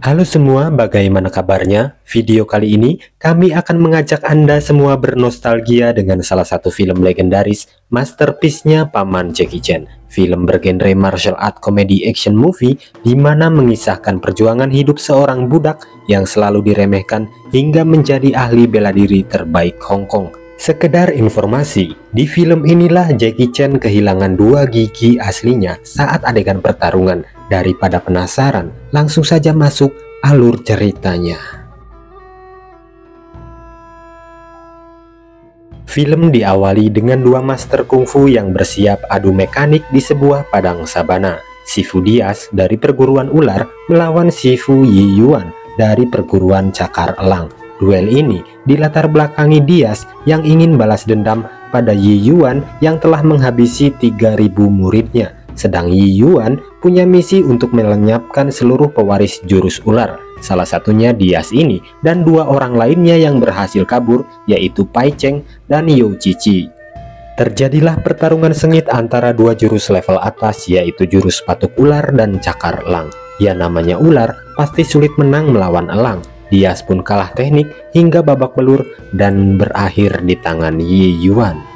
Halo semua, bagaimana kabarnya? Video kali ini kami akan mengajak Anda semua bernostalgia dengan salah satu film legendaris, masterpiece-nya Paman Jackie Chan. Film bergenre martial art comedy action movie di mana mengisahkan perjuangan hidup seorang budak yang selalu diremehkan hingga menjadi ahli bela diri terbaik Hong Kong. Sekedar informasi, di film inilah Jackie Chan kehilangan dua gigi aslinya saat adegan pertarungan. Daripada penasaran, langsung saja masuk alur ceritanya. Film diawali dengan dua master kungfu yang bersiap adu mekanik di sebuah padang sabana. Sifu Diaz dari perguruan ular melawan Sifu Yi Yuan dari perguruan cakar elang. Duel ini dilatar belakangi Diaz yang ingin balas dendam pada Yi Yuan yang telah menghabisi 3.000 muridnya. Sedang Yi Yuan punya misi untuk melenyapkan seluruh pewaris jurus ular. Salah satunya Diaz ini dan dua orang lainnya yang berhasil kabur, yaitu Pai Cheng dan You Cici. Terjadilah pertarungan sengit antara dua jurus level atas, yaitu jurus patuk ular dan cakar elang. Ya namanya ular, pasti sulit menang melawan elang. Diaz pun kalah teknik hingga babak belur dan berakhir di tangan Yi Yuan.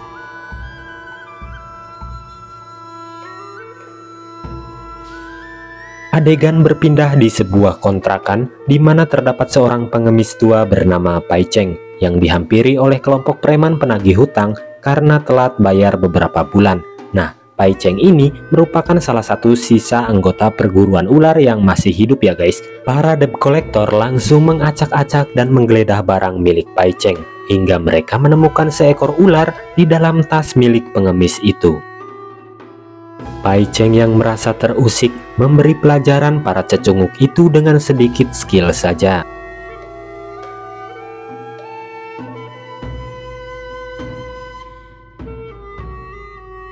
Adegan berpindah di sebuah kontrakan di mana terdapat seorang pengemis tua bernama Pai Cheng yang dihampiri oleh kelompok preman penagih hutang karena telat bayar beberapa bulan. Nah, Pai Cheng ini merupakan salah satu sisa anggota perguruan ular yang masih hidup ya guys. Para debt collector langsung mengacak-acak dan menggeledah barang milik Pai Cheng hingga mereka menemukan seekor ular di dalam tas milik pengemis itu. Pai Cheng yang merasa terusik memberi pelajaran para cecunguk itu dengan sedikit skill saja.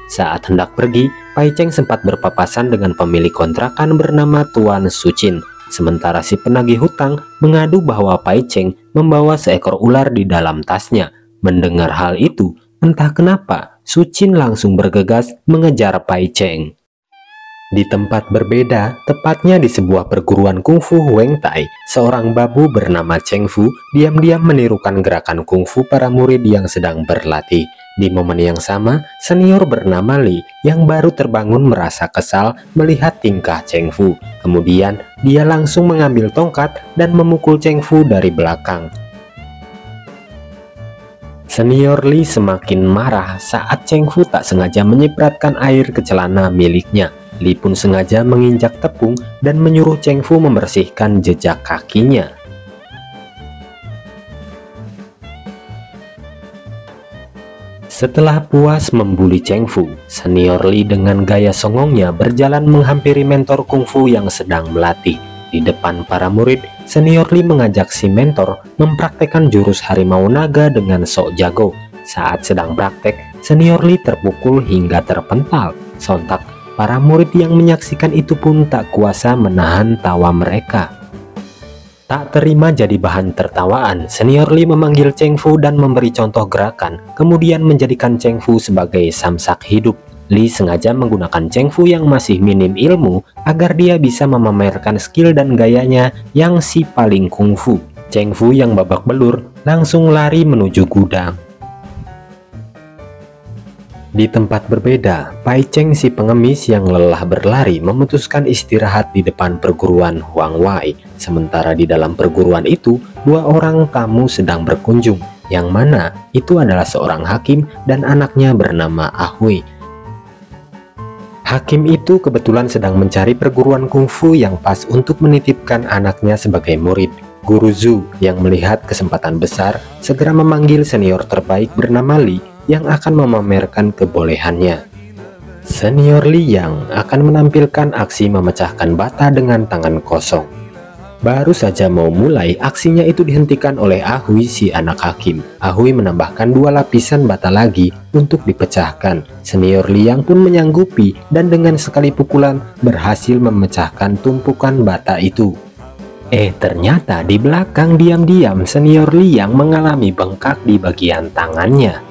Saat hendak pergi, Pai Cheng sempat berpapasan dengan pemilik kontrakan bernama Tuan Sucin. Sementara si penagih hutang mengadu bahwa Pai Cheng membawa seekor ular di dalam tasnya. Mendengar hal itu, entah kenapa Sucin langsung bergegas mengejar Pai Cheng. Di tempat berbeda, tepatnya di sebuah perguruan kungfu Weng Tai, seorang babu bernama Cheng Fu diam-diam menirukan gerakan kungfu para murid yang sedang berlatih. Di momen yang sama, senior bernama Li yang baru terbangun merasa kesal melihat tingkah Cheng Fu. Kemudian, dia langsung mengambil tongkat dan memukul Cheng Fu dari belakang. Senior Li semakin marah saat Cheng Fu tak sengaja menyipratkan air ke celana miliknya. Li pun sengaja menginjak tepung dan menyuruh Cheng Fu membersihkan jejak kakinya. Setelah puas membuli Cheng Fu, senior Li dengan gaya songongnya berjalan menghampiri mentor kungfu yang sedang melatih. Di depan para murid, senior Li mengajak si mentor mempraktekkan jurus harimau naga dengan sok jago. Saat sedang praktek, senior Li terpukul hingga terpental. Sontak, para murid yang menyaksikan itu pun tak kuasa menahan tawa mereka. Tak terima jadi bahan tertawaan, senior Li memanggil Cheng Fu dan memberi contoh gerakan, kemudian menjadikan Cheng Fu sebagai samsak hidup. Li sengaja menggunakan Cheng Fu yang masih minim ilmu agar dia bisa memamerkan skill dan gayanya yang si paling kungfu. Cheng Fu yang babak belur langsung lari menuju gudang. Di tempat berbeda, Pai Cheng si pengemis yang lelah berlari memutuskan istirahat di depan perguruan Huang Wai. Sementara di dalam perguruan itu, dua orang tamu sedang berkunjung, yang mana itu adalah seorang hakim dan anaknya bernama Ahui. Hakim itu kebetulan sedang mencari perguruan kungfu yang pas untuk menitipkan anaknya sebagai murid. Guru Zhu yang melihat kesempatan besar segera memanggil senior terbaik bernama Li yang akan memamerkan kebolehannya. Senior Li yang akan menampilkan aksi memecahkan bata dengan tangan kosong. Baru saja mau mulai, aksinya itu dihentikan oleh Ahui si anak hakim. Ahui menambahkan dua lapisan bata lagi untuk dipecahkan. Senior Liang pun menyanggupi dan dengan sekali pukulan berhasil memecahkan tumpukan bata itu. Ternyata di belakang diam-diam senior Liang mengalami bengkak di bagian tangannya.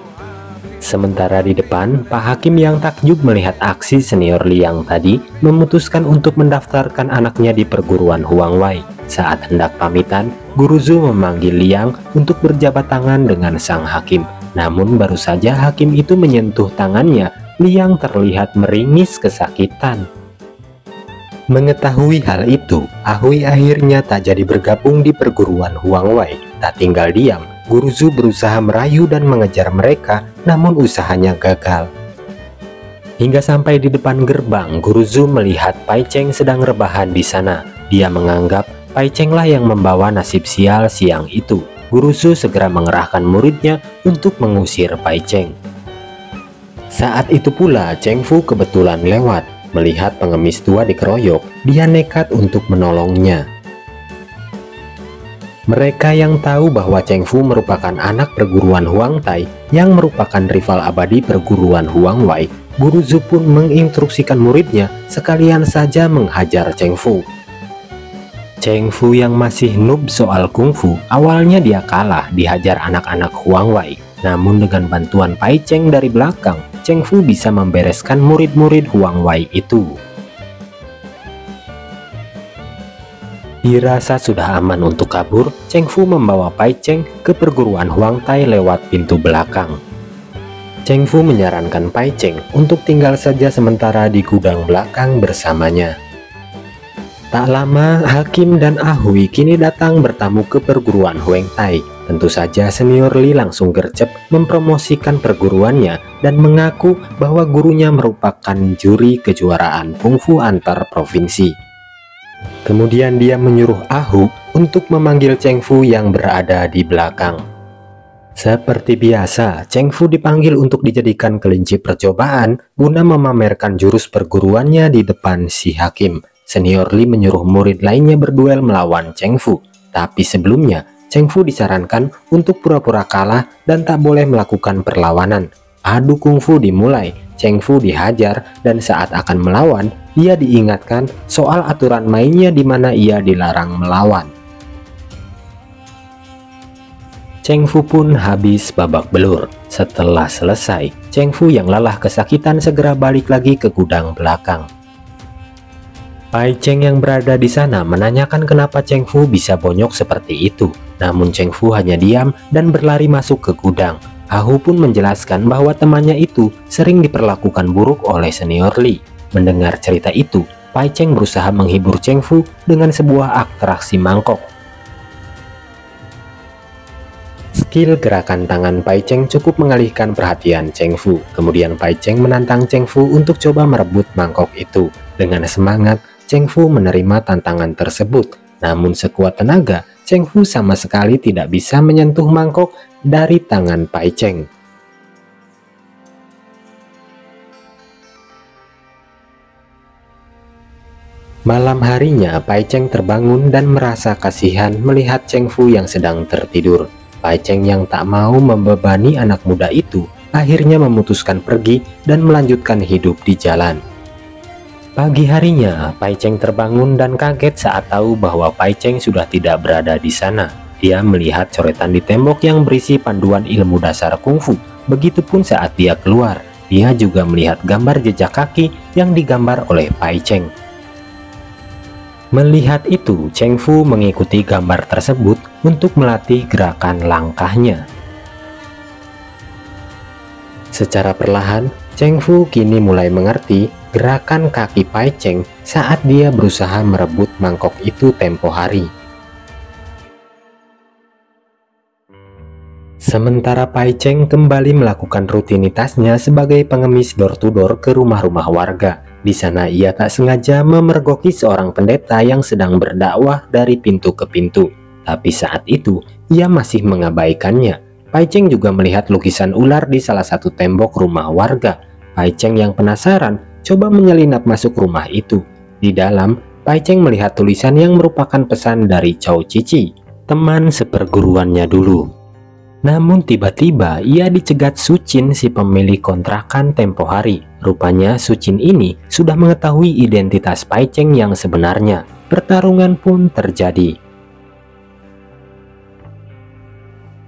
Sementara di depan, Pak Hakim yang takjub melihat aksi senior Liang tadi memutuskan untuk mendaftarkan anaknya di perguruan Huang Wai. Saat hendak pamitan, Guru Zhu memanggil Liang untuk berjabat tangan dengan sang hakim. Namun baru saja hakim itu menyentuh tangannya, Liang terlihat meringis kesakitan. Mengetahui hal itu, Ahui akhirnya tak jadi bergabung di perguruan Huangwei. Tak tinggal diam, Guru Zhu berusaha merayu dan mengejar mereka, namun usahanya gagal. Hingga sampai di depan gerbang, Guru Zhu melihat Pai Cheng sedang rebahan di sana. Dia menganggap Pai Cheng lah yang membawa nasib sial siang itu. Guru Zhu segera mengerahkan muridnya untuk mengusir Pai Cheng. Saat itu pula Cheng Fu kebetulan lewat. Melihat pengemis tua dikeroyok, dia nekat untuk menolongnya. Mereka yang tahu bahwa Cheng Fu merupakan anak perguruan Huang Tai yang merupakan rival abadi perguruan Huang Wei, Guru Zhu pun menginstruksikan muridnya sekalian saja menghajar Cheng Fu. Cheng Fu yang masih noob soal kungfu, awalnya dia kalah dihajar anak-anak Huang Wei. Namun dengan bantuan Pai Cheng dari belakang, Cheng Fu bisa membereskan murid-murid Huang Wei itu. Dirasa sudah aman untuk kabur, Cheng Fu membawa Pai Cheng ke perguruan Huang Tai lewat pintu belakang. Cheng Fu menyarankan Pai Cheng untuk tinggal saja sementara di gudang belakang bersamanya. Tak lama, Hakim dan Ahui kini datang bertamu ke perguruan Huang Tai. Tentu saja senior Li langsung gercep mempromosikan perguruannya dan mengaku bahwa gurunya merupakan juri kejuaraan kungfu antar provinsi. Kemudian dia menyuruh Ahu untuk memanggil Cheng Fu yang berada di belakang. Seperti biasa, Cheng Fu dipanggil untuk dijadikan kelinci percobaan guna memamerkan jurus perguruannya di depan si Hakim. Senior Li menyuruh murid lainnya berduel melawan Cheng Fu. Tapi sebelumnya, Cheng Fu disarankan untuk pura-pura kalah dan tak boleh melakukan perlawanan. Adu kungfu dimulai, Cheng Fu dihajar dan saat akan melawan, ia diingatkan soal aturan mainnya di mana ia dilarang melawan. Cheng Fu pun habis babak belur. Setelah selesai, Cheng Fu yang lelah kesakitan segera balik lagi ke gudang belakang. Pai Cheng yang berada di sana menanyakan kenapa Cheng Fu bisa bonyok seperti itu. Namun Cheng Fu hanya diam dan berlari masuk ke gudang. Ahu pun menjelaskan bahwa temannya itu sering diperlakukan buruk oleh senior Li. Mendengar cerita itu, Pai Cheng berusaha menghibur Cheng Fu dengan sebuah atraksi mangkok. Skill gerakan tangan Pai Cheng cukup mengalihkan perhatian Cheng Fu. Kemudian Pai Cheng menantang Cheng Fu untuk coba merebut mangkok itu. Dengan semangat, Cheng Fu menerima tantangan tersebut. Namun sekuat tenaga, Cheng Fu sama sekali tidak bisa menyentuh mangkok dari tangan Pai Cheng. Malam harinya, Pai Cheng terbangun dan merasa kasihan melihat Cheng Fu yang sedang tertidur. Pai Cheng yang tak mau membebani anak muda itu, akhirnya memutuskan pergi dan melanjutkan hidup di jalan. Pagi harinya, Pai Cheng terbangun dan kaget saat tahu bahwa Pai Cheng sudah tidak berada di sana. Dia melihat coretan di tembok yang berisi panduan ilmu dasar kungfu. Begitupun saat dia keluar, dia juga melihat gambar jejak kaki yang digambar oleh Pai Cheng. Melihat itu, Cheng Fu mengikuti gambar tersebut untuk melatih gerakan langkahnya. Secara perlahan, Cheng Fu kini mulai mengerti gerakan kaki Pai Cheng saat dia berusaha merebut mangkok itu tempo hari. Sementara Pai Cheng kembali melakukan rutinitasnya sebagai pengemis door-to-door ke rumah-rumah warga. Di sana ia tak sengaja memergoki seorang pendeta yang sedang berdakwah dari pintu ke pintu. Tapi saat itu, ia masih mengabaikannya. Pai Cheng juga melihat lukisan ular di salah satu tembok rumah warga. Pai Cheng yang penasaran coba menyelinap masuk rumah itu. Di dalam, Pai Cheng melihat tulisan yang merupakan pesan dari Cao Cici, teman seperguruannya dulu. Namun tiba-tiba ia dicegat Sucin, si pemilik kontrakan tempo hari. Rupanya Sucin ini sudah mengetahui identitas Pai Cheng yang sebenarnya. Pertarungan pun terjadi.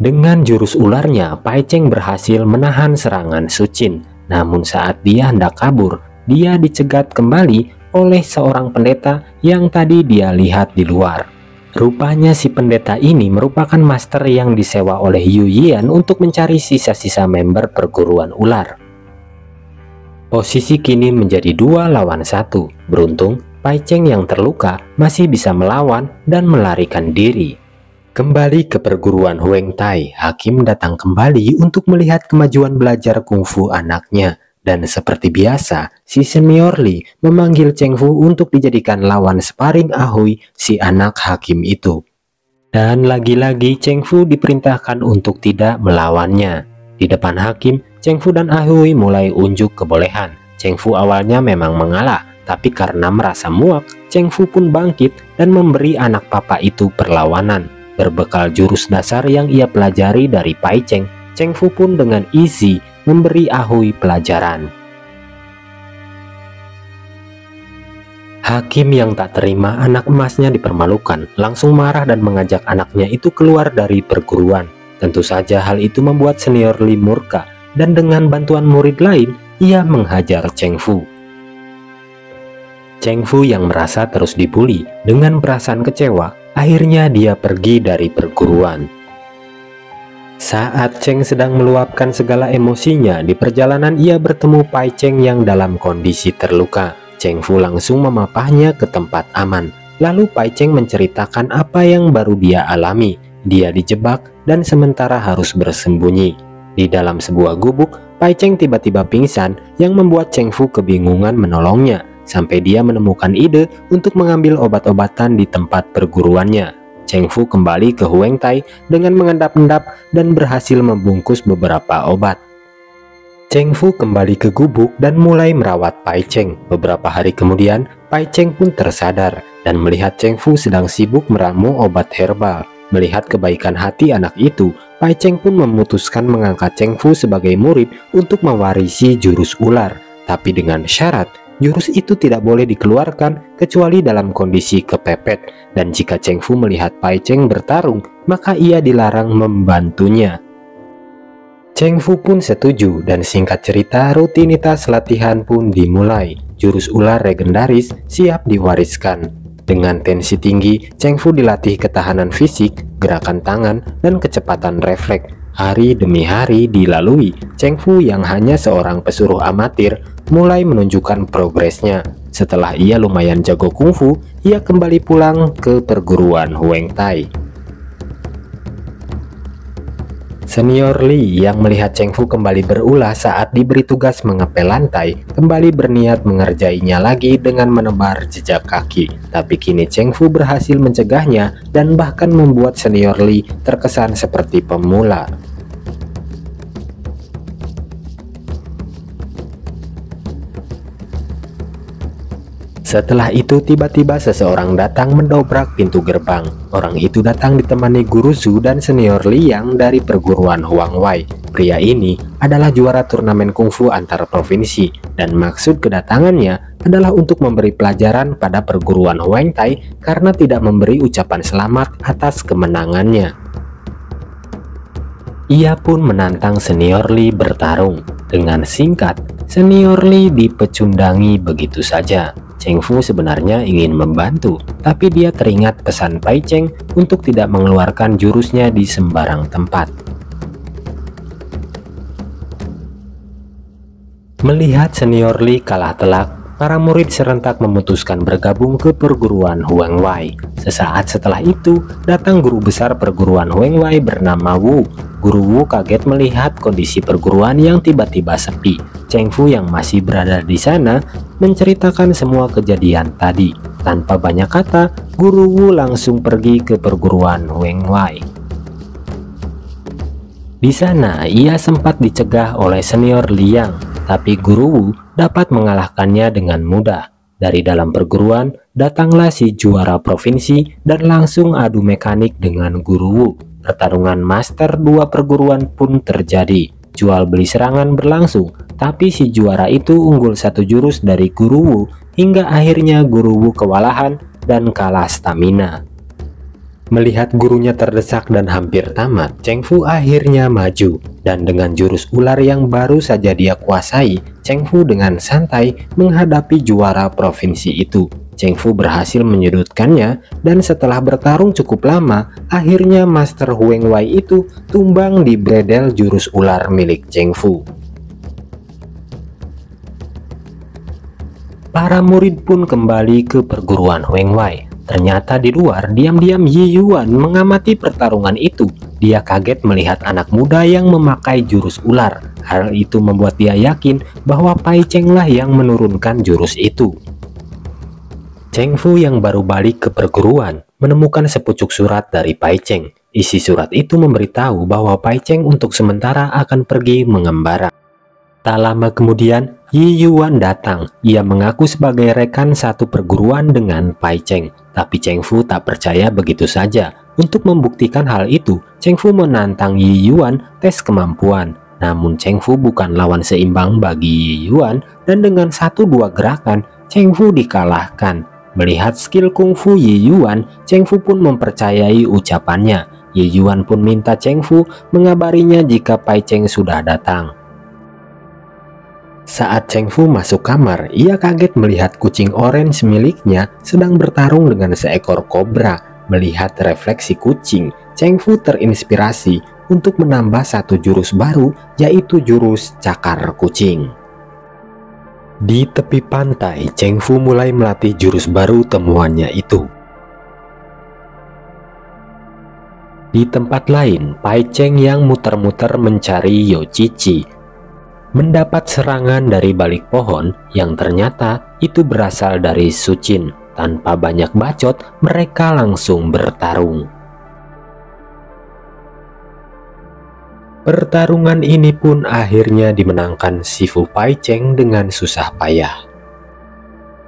Dengan jurus ularnya, Pai Cheng berhasil menahan serangan Sucin. Namun saat dia hendak kabur, dia dicegat kembali oleh seorang pendeta yang tadi dia lihat di luar. Rupanya si pendeta ini merupakan master yang disewa oleh Yu Yian untuk mencari sisa-sisa member perguruan ular. Posisi kini menjadi 2 lawan 1. Beruntung, Pai Cheng yang terluka masih bisa melawan dan melarikan diri. Kembali ke perguruan Huang Tai, Hakim datang kembali untuk melihat kemajuan belajar kungfu anaknya. Dan seperti biasa, si senior Li memanggil Cheng Fu untuk dijadikan lawan sparring Ahui si anak hakim itu. Dan lagi-lagi Cheng Fu diperintahkan untuk tidak melawannya. Di depan hakim, Cheng Fu dan Ahui mulai unjuk kebolehan. Cheng Fu awalnya memang mengalah, tapi karena merasa muak, Cheng Fu pun bangkit dan memberi anak papa itu perlawanan. Berbekal jurus dasar yang ia pelajari dari Pai Cheng, Cheng Fu pun dengan easy memberi Ahui pelajaran. Hakim yang tak terima anak emasnya dipermalukan langsung marah dan mengajak anaknya itu keluar dari perguruan. Tentu saja hal itu membuat senior Li murka dan dengan bantuan murid lain ia menghajar Cheng Fu. Cheng Fu yang merasa terus dibully dengan perasaan kecewa, akhirnya dia pergi dari perguruan. Saat Cheng sedang meluapkan segala emosinya, di perjalanan ia bertemu Pai Cheng yang dalam kondisi terluka. Cheng Fu langsung memapahnya ke tempat aman. Lalu Pai Cheng menceritakan apa yang baru dia alami. Dia dijebak dan sementara harus bersembunyi. Di dalam sebuah gubuk, Pai Cheng tiba-tiba pingsan yang membuat Cheng Fu kebingungan menolongnya. Sampai dia menemukan ide untuk mengambil obat-obatan di tempat perguruannya. Cheng Fu kembali ke Huang Tai dengan mengendap-endap dan berhasil membungkus beberapa obat. Cheng Fu kembali ke gubuk dan mulai merawat Pai Cheng. Beberapa hari kemudian, Pai Cheng pun tersadar dan melihat Cheng Fu sedang sibuk meramu obat herbal. Melihat kebaikan hati anak itu, Pai Cheng pun memutuskan mengangkat Cheng Fu sebagai murid untuk mewarisi jurus ular. Tapi dengan syarat, jurus itu tidak boleh dikeluarkan kecuali dalam kondisi kepepet. Dan jika Cheng Fu melihat Pai Cheng bertarung, maka ia dilarang membantunya. Cheng Fu pun setuju dan singkat cerita rutinitas latihan pun dimulai. Jurus ular legendaris siap diwariskan. Dengan tensi tinggi, Cheng Fu dilatih ketahanan fisik, gerakan tangan, dan kecepatan refleks. Hari demi hari dilalui, Cheng Fu yang hanya seorang pesuruh amatir mulai menunjukkan progresnya. Setelah ia lumayan jago kungfu, ia kembali pulang ke perguruan Huang Tai. Senior Li yang melihat Cheng Fu kembali berulah saat diberi tugas mengepel lantai, kembali berniat mengerjainya lagi dengan menebar jejak kaki. Tapi kini Cheng Fu berhasil mencegahnya dan bahkan membuat senior Li terkesan seperti pemula. Setelah itu tiba-tiba seseorang datang mendobrak pintu gerbang. Orang itu datang ditemani Guru Zhu dan senior Liang dari perguruan Huang Wai. Pria ini adalah juara turnamen kungfu antar provinsi dan maksud kedatangannya adalah untuk memberi pelajaran pada perguruan Huang Tai karena tidak memberi ucapan selamat atas kemenangannya. Ia pun menantang senior Li bertarung. Dengan singkat, senior Li dipecundangi begitu saja. Cheng Fu sebenarnya ingin membantu, tapi dia teringat pesan Pai Cheng untuk tidak mengeluarkan jurusnya di sembarang tempat. Melihat senior Li kalah telak, para murid serentak memutuskan bergabung ke perguruan Huang Wai. Sesaat setelah itu, datang guru besar perguruan Huang Wai bernama Wu. Guru Wu kaget melihat kondisi perguruan yang tiba-tiba sepi. Cheng Fu yang masih berada di sana menceritakan semua kejadian tadi. Tanpa banyak kata, Guru Wu langsung pergi ke perguruan Huang Wai. Di sana, ia sempat dicegah oleh senior Liang, tapi Guru Wu dapat mengalahkannya dengan mudah. Dari dalam perguruan, datanglah si juara provinsi dan langsung adu mekanik dengan Guru Wu. Pertarungan master dua perguruan pun terjadi. Jual beli serangan berlangsung, tapi si juara itu unggul satu jurus dari Guru Wu hingga akhirnya Guru Wu kewalahan dan kalah stamina. Melihat gurunya terdesak dan hampir tamat, Cheng Fu akhirnya maju dan dengan jurus ular yang baru saja dia kuasai, Cheng Fu dengan santai menghadapi juara provinsi itu. Cheng Fu berhasil menyudutkannya, dan setelah bertarung cukup lama, akhirnya Master Huang Wei itu tumbang di bredel jurus ular milik Cheng Fu. Para murid pun kembali ke perguruan Huang Wei. Ternyata di luar, diam-diam Yi Yuan mengamati pertarungan itu. Dia kaget melihat anak muda yang memakai jurus ular. Hal itu membuat dia yakin bahwa Pai Cheng lah yang menurunkan jurus itu. Cheng Fu yang baru balik ke perguruan menemukan sepucuk surat dari Pai Cheng. Isi surat itu memberitahu bahwa Pai Cheng untuk sementara akan pergi mengembara. Tak lama kemudian, Yi Yuan datang. Ia mengaku sebagai rekan satu perguruan dengan Pai Cheng. Tapi Cheng Fu tak percaya begitu saja. Untuk membuktikan hal itu, Cheng Fu menantang Yi Yuan tes kemampuan. Namun Cheng Fu bukan lawan seimbang bagi Yi Yuan, dan dengan 1-2 gerakan, Cheng Fu dikalahkan. Melihat skill kungfu Yi Yuan, Cheng Fu pun mempercayai ucapannya. Yi Yuan pun minta Cheng Fu mengabarinya jika Pai Cheng sudah datang. Saat Cheng Fu masuk kamar, ia kaget melihat kucing orange miliknya sedang bertarung dengan seekor kobra. Melihat refleksi kucing, Cheng Fu terinspirasi untuk menambah satu jurus baru, yaitu jurus cakar kucing. Di tepi pantai, Cheng Fu mulai melatih jurus baru temuannya itu. Di tempat lain, Pai Cheng yang muter-muter mencari Yo Cici mendapat serangan dari balik pohon yang ternyata itu berasal dari Su Qin. Tanpa banyak bacot, mereka langsung bertarung. Pertarungan ini pun akhirnya dimenangkan Sifu Pai Cheng dengan susah payah.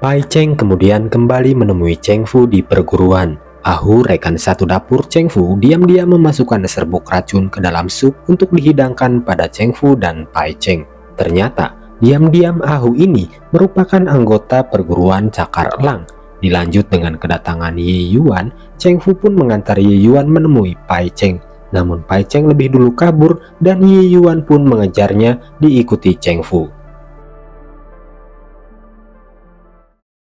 Pai Cheng kemudian kembali menemui Cheng Fu di perguruan. Ahu, rekan satu dapur Cheng Fu, diam-diam memasukkan serbuk racun ke dalam sup untuk dihidangkan pada Cheng Fu dan Pai Cheng. Ternyata, diam-diam Ahu ini merupakan anggota perguruan Cakar Elang. Dilanjut dengan kedatangan Yi Yuan, Cheng Fu pun mengantar Yi Yuan menemui Pai Cheng. Namun Pai Cheng lebih dulu kabur dan Yi Yuan pun mengejarnya diikuti Cheng Fu.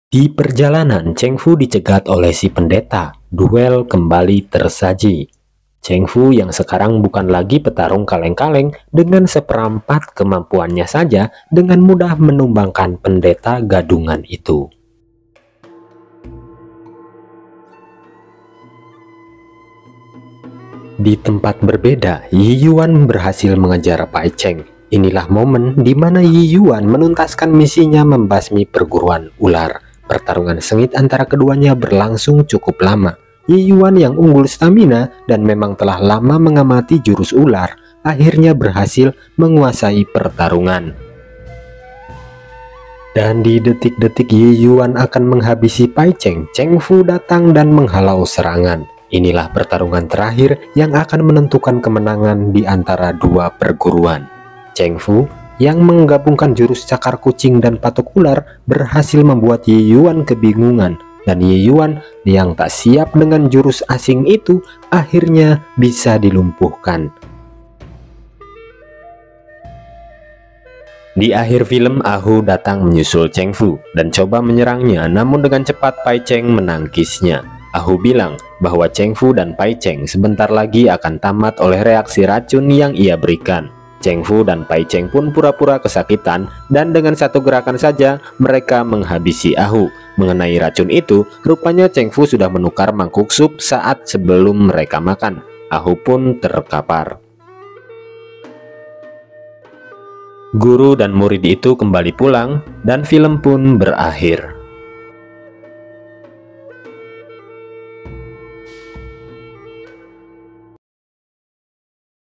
Di perjalanan, Cheng Fu dicegat oleh si pendeta. Duel kembali tersaji. Cheng Fu yang sekarang bukan lagi petarung kaleng-kaleng, dengan seperempat kemampuannya saja dengan mudah menumbangkan pendeta gadungan itu. Di tempat berbeda, Yi Yuan berhasil mengejar Pai Cheng. Inilah momen di mana Yi Yuan menuntaskan misinya membasmi perguruan ular. Pertarungan sengit antara keduanya berlangsung cukup lama. Yi Yuan yang unggul stamina dan memang telah lama mengamati jurus ular, akhirnya berhasil menguasai pertarungan. Dan di detik-detik Yi Yuan akan menghabisi Pai Cheng, Cheng Fu datang dan menghalau serangan. Inilah pertarungan terakhir yang akan menentukan kemenangan di antara dua perguruan. Cheng Fu yang menggabungkan jurus cakar kucing dan patok ular berhasil membuat Yi Yuan kebingungan. Dan Yi Yuan yang tak siap dengan jurus asing itu akhirnya bisa dilumpuhkan. Di akhir film, Ahu datang menyusul Cheng Fu dan coba menyerangnya, namun dengan cepat Pai Cheng menangkisnya. Ahu bilang bahwa Cheng Fu dan Pai Cheng sebentar lagi akan tamat oleh reaksi racun yang ia berikan. Cheng Fu dan Pai Cheng pun pura-pura kesakitan dan dengan satu gerakan saja mereka menghabisi Ahu. Mengenai racun itu, rupanya Cheng Fu sudah menukar mangkuk sup saat sebelum mereka makan. Ahu pun terkapar. Guru dan murid itu kembali pulang dan film pun berakhir.